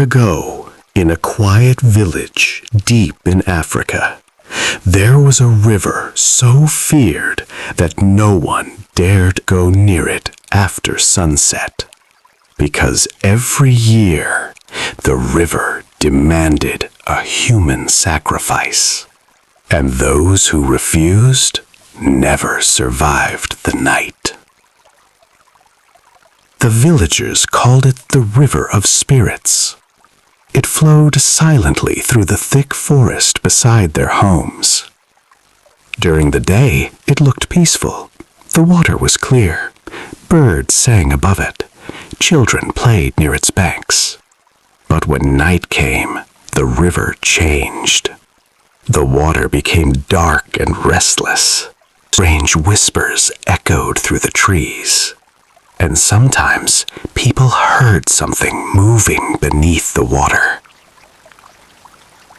ago, in a quiet village deep in Africa, there was a river so feared that no one dared go near it after sunset, because every year the river demanded a human sacrifice, and those who refused never survived the night. The villagers called it the River of Spirits. It flowed silently through the thick forest beside their homes. During the day, it looked peaceful. The water was clear. Birds sang above it. Children played near its banks. But when night came, the river changed. The water became dark and restless. Strange whispers echoed through the trees. And sometimes people heard something moving beneath the water.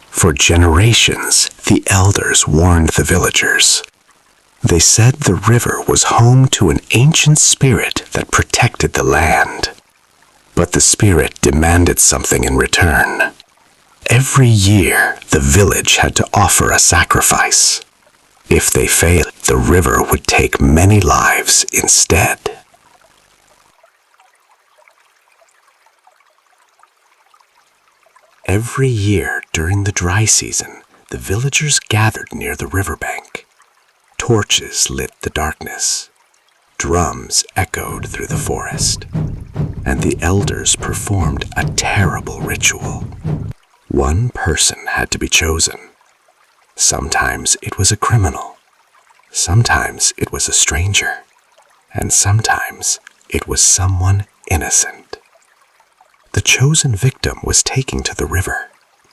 For generations, the elders warned the villagers. They said the river was home to an ancient spirit that protected the land. But the spirit demanded something in return. Every year, the village had to offer a sacrifice. If they failed, the river would take many lives instead. Every year during the dry season, the villagers gathered near the riverbank. Torches lit the darkness. Drums echoed through the forest. And the elders performed a terrible ritual. One person had to be chosen. Sometimes it was a criminal. Sometimes it was a stranger. And sometimes it was someone innocent. The chosen victim was taken to the river.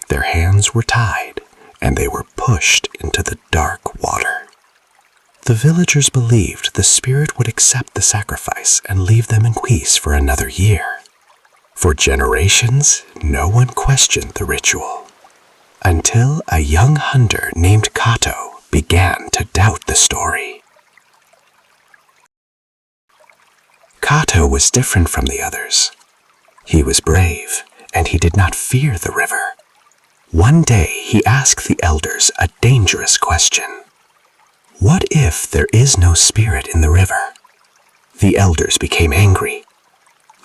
Their hands were tied, and they were pushed into the dark water. The villagers believed the spirit would accept the sacrifice and leave them in peace for another year. For generations, no one questioned the ritual, until a young hunter named Kato began to doubt the story. Kato was different from the others. He was brave, and he did not fear the river. One day he asked the elders a dangerous question. What if there is no spirit in the river? The elders became angry.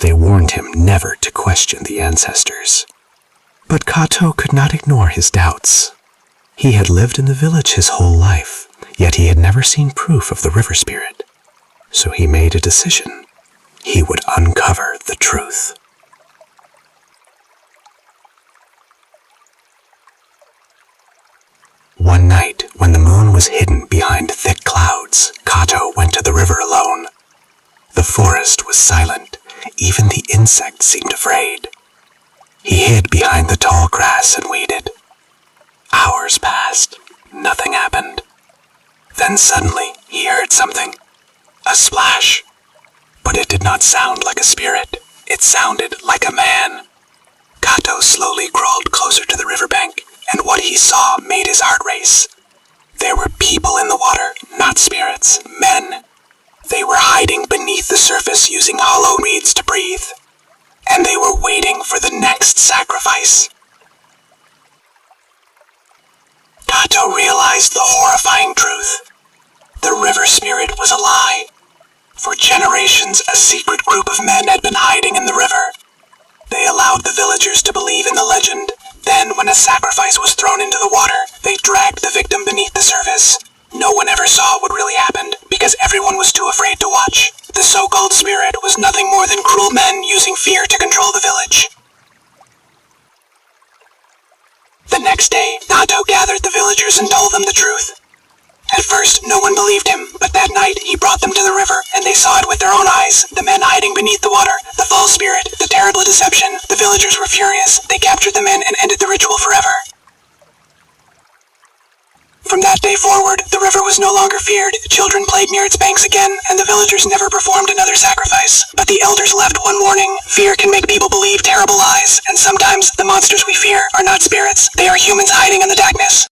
They warned him never to question the ancestors. But Kato could not ignore his doubts. He had lived in the village his whole life, yet he had never seen proof of the river spirit. So he made a decision. He would uncover the truth. One night, when the moon was hidden behind thick clouds, Kato went to the river alone. The forest was silent. Even the insects seemed afraid. He hid behind the tall grass and waited. Hours passed. Nothing happened. Then suddenly, he heard something. A splash. But it did not sound like a spirit. It sounded like a man. Kato slowly crawled closer to the riverbank, and what he saw made his heart race. There were people in the water, not spirits, men. They were hiding beneath the surface using hollow reeds to breathe, and they were waiting for the next sacrifice. Kato realized the horrifying truth. The river spirit was a lie. For generations, a secret group of men had been hiding in the river. They allowed the villagers to believe in the legend. Then, when a sacrifice was thrown into the water, they dragged the victim beneath the surface. No one ever saw what really happened, because everyone was too afraid to watch. The so-called spirit was nothing more than cruel men using fear to control the village. The next day, Kato gathered the villagers and told them the truth. At first, no one believed him, but that night he brought them to the river, and they saw it with their own eyes. The men hiding beneath the water, the false spirit, the terrible deception. The villagers were furious. They captured the men and ended the ritual forever. From that day forward, the river was no longer feared. Children played near its banks again, and the villagers never performed another sacrifice. But the elders left one warning. Fear can make people believe terrible lies, and sometimes the monsters we fear are not spirits. They are humans hiding in the darkness.